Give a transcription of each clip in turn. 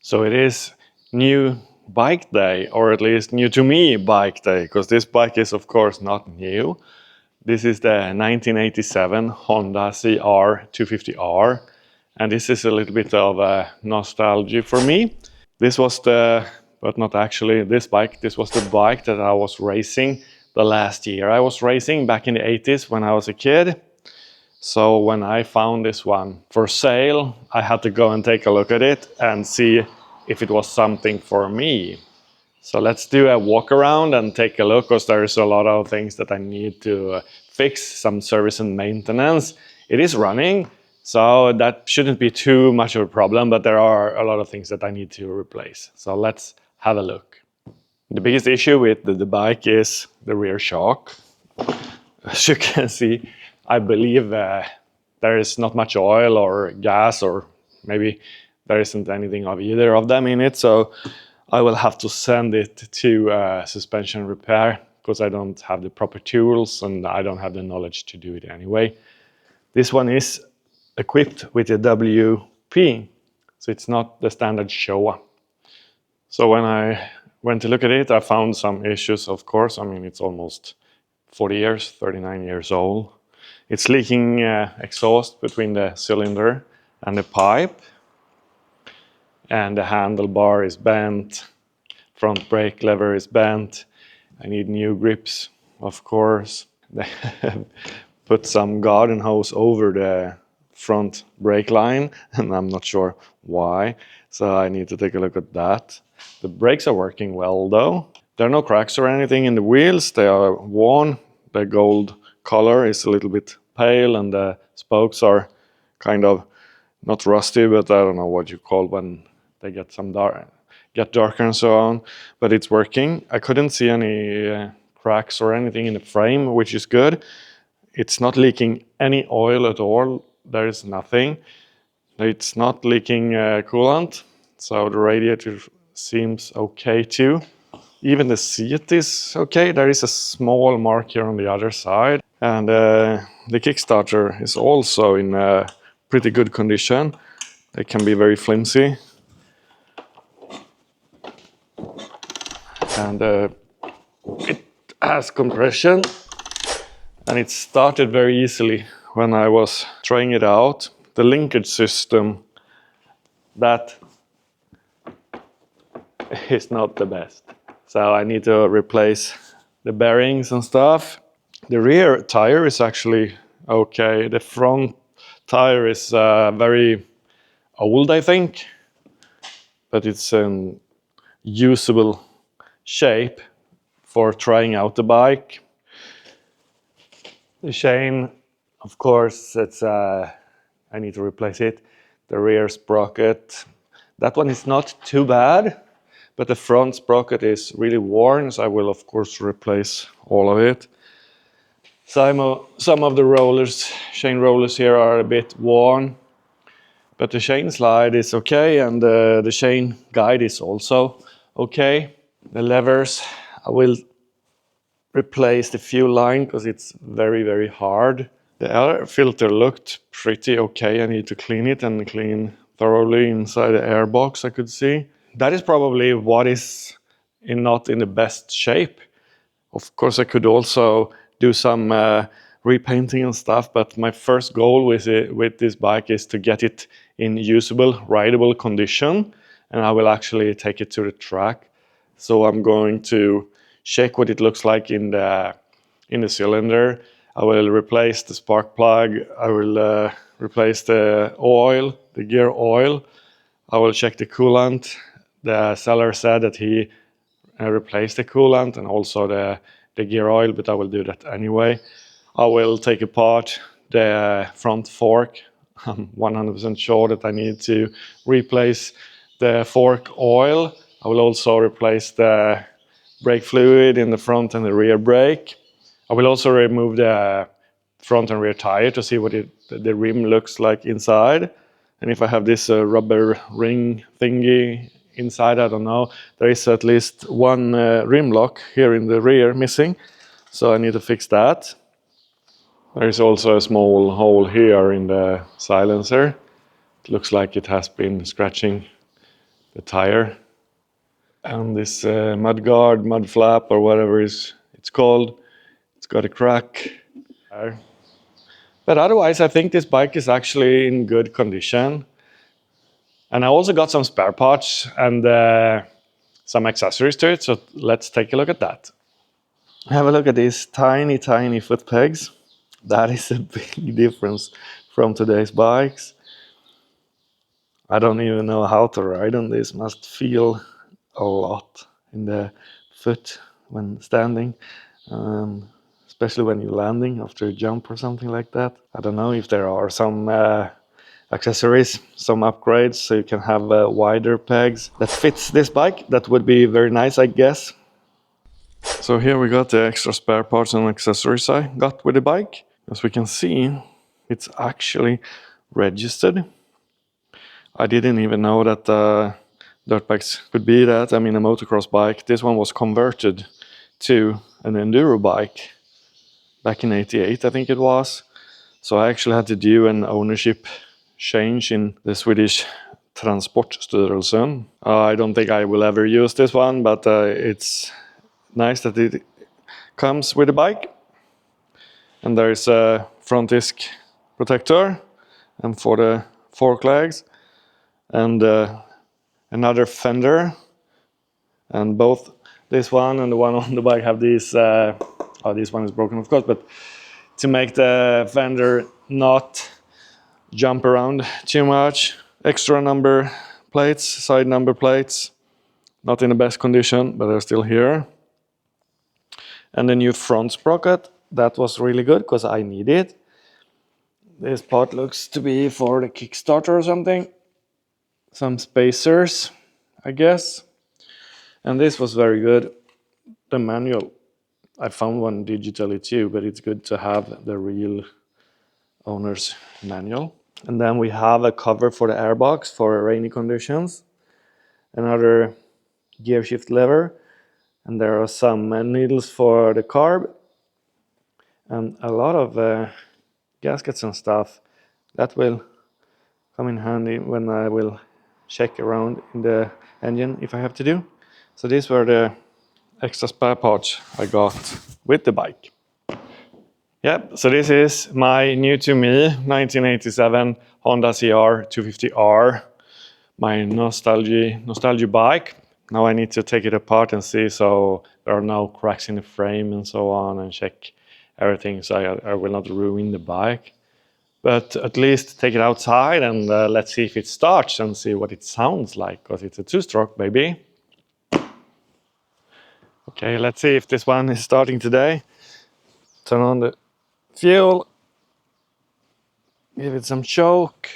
So it is new bike day, or at least new to me bike day, because this bike is of course not new. This is the 1987 Honda CR250R, and this is a little bit of a nostalgia for me. This was but not actually this bike, this was the bike that I was racing the last year. I was racing back in the 80s when I was a kid. So when I found this one for sale, I had to go and take a look at it and see if it was something for me. So let's do a walk around and take a look, because there's a lot of things that I need to fix, some service and maintenance. It is running, so that shouldn't be too much of a problem, but there are a lot of things that I need to replace. So let's have a look. The biggest issue with the bike is the rear shock. As you can see, I believe there is not much oil or gas, or maybe there isn't anything of either of them in it. So I will have to send it to suspension repair, because I don't have the proper tools and I don't have the knowledge to do it anyway. This one is equipped with a WP, so it's not the standard Showa. So when I went to look at it, I found some issues, of course. I mean, it's almost 40 years, 39 years old. It's leaking exhaust between the cylinder and the pipe. And the handlebar is bent. Front brake lever is bent. I need new grips, of course. They have put some garden hose over the front brake line, and I'm not sure why. So I need to take a look at that. The brakes are working well though. There are no cracks or anything in the wheels. They are worn. The gold color is a little bit pale, and the spokes are kind of not rusty, but I don't know what you call when they get darker and so on. But it's working. I couldn't see any cracks or anything in the frame, which is good. It's not leaking any oil at all. There is nothing. It's not leaking coolant, so the radiator seems okay too. Even the seat is okay. There is a small mark here on the other side. And the Kickstarter is also in pretty good condition. They can be very flimsy. And it has compression. And it started very easily when I was trying it out. The linkage system, that is not the best. So I need to replace the bearings and stuff. The rear tire is actually okay. The front tire is very old, I think, but it's an usable shape for trying out the bike. The chain, of course, it's I need to replace it. The rear sprocket, that one is not too bad, but the front sprocket is really worn, so I will of course replace all of it. Some of the rollers, chain rollers here are a bit worn, but the chain slide is okay, and the chain guide is also okay. The levers, I will replace the fuel line because it's very, very hard. The air filter looked pretty okay. I need to clean it and clean thoroughly inside the air box, I could see. That is probably what is not in the best shape. Of course, I could also do some repainting and stuff, but my first goal with this bike is to get it in usable, rideable condition, and I will actually take it to the track. So I'm going to check what it looks like in the cylinder. I will replace the spark plug. I will replace the oil, the gear oil. I will check the coolant. The seller said that he replaced the coolant and also the gear oil, but I will do that anyway. I will take apart the front fork. I'm 100% sure that I need to replace the fork oil. I will also replace the brake fluid in the front and the rear brake. I will also remove the front and rear tire to see what the rim looks like inside. And if I have this rubber ring thingy inside, I don't know. There is at least one rim lock here in the rear missing, so I need to fix that. There is also a small hole here in the silencer. It looks like it has been scratching the tire. And this mud guard, mud flap, or whatever it's called, it's got a crack. But otherwise, I think this bike is actually in good condition. And I also got some spare parts and some accessories to it, so let's take a look at that. Have a look at these tiny, tiny foot pegs. That is a big difference from today's bikes. I don't even know how to ride on this. Must feel a lot in the foot when standing, especially when you're landing after a jump or something like that. I don't know if there are some accessories, some upgrades, so you can have wider pegs that fits this bike. That would be very nice, I guess. So here we got the extra spare parts and accessories I got with the bike. As we can see, it's actually registered. I didn't even know that dirt bikes could be that. I mean, a motocross bike. This one was converted to an enduro bike back in '88, I think it was. So I actually had to do an ownership change in the Swedish Transportstyrelsen. I don't think I will ever use this one, but it's nice that it comes with the bike. And there is a front disc protector and for the fork legs, and another fender, and both this one and the one on the bike have these this one is broken, of course, but to make the fender not jump around too much, extra number plates, side number plates, not in the best condition, but they're still here. And the new front sprocket, that was really good because I need it. This part looks to be for the Kickstarter or something. Some spacers, I guess. And this was very good. The manual, I found one digitally too, but it's good to have the real owner's manual. And then we have a cover for the airbox for rainy conditions. Another gear shift lever. And there are some needles for the carb. And a lot of gaskets and stuff. That will come in handy when I will check around in the engine if I have to do. So these were the extra spare parts I got with the bike. Yep, so this is my new to me 1987 Honda CR250R, my nostalgia bike. Now I need to take it apart and see so there are no cracks in the frame and so on, and check everything so I will not ruin the bike. But at least take it outside and let's see if it starts and see what it sounds like, because it's a two-stroke, baby. Okay, let's see if this one is starting today. Turn on the fuel. Give it some choke.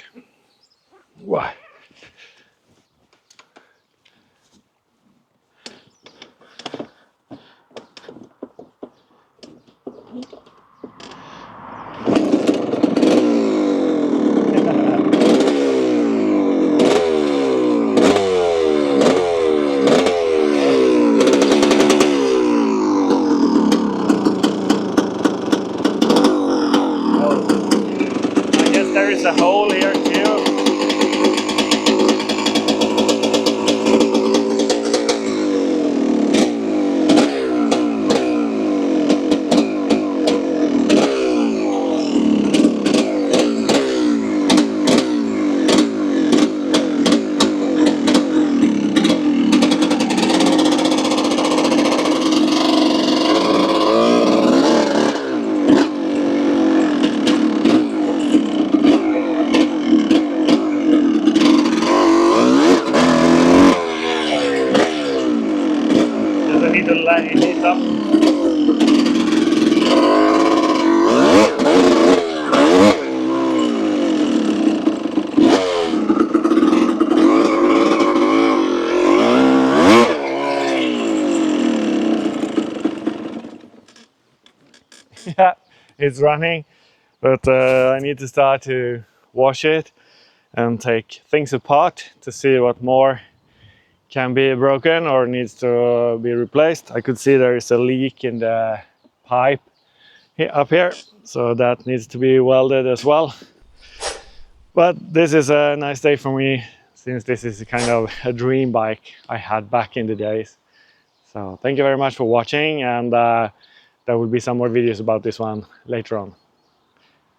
Wow. A hole here too. Heat up. Yeah, it's running, but I need to start to wash it and take things apart to see what more can be broken or needs to be replaced. I could see there is a leak in the pipe up here, so that needs to be welded as well. But this is a nice day for me, since this is kind of a dream bike I had back in the days. So thank you very much for watching, and there will be some more videos about this one later on.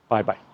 Bye bye.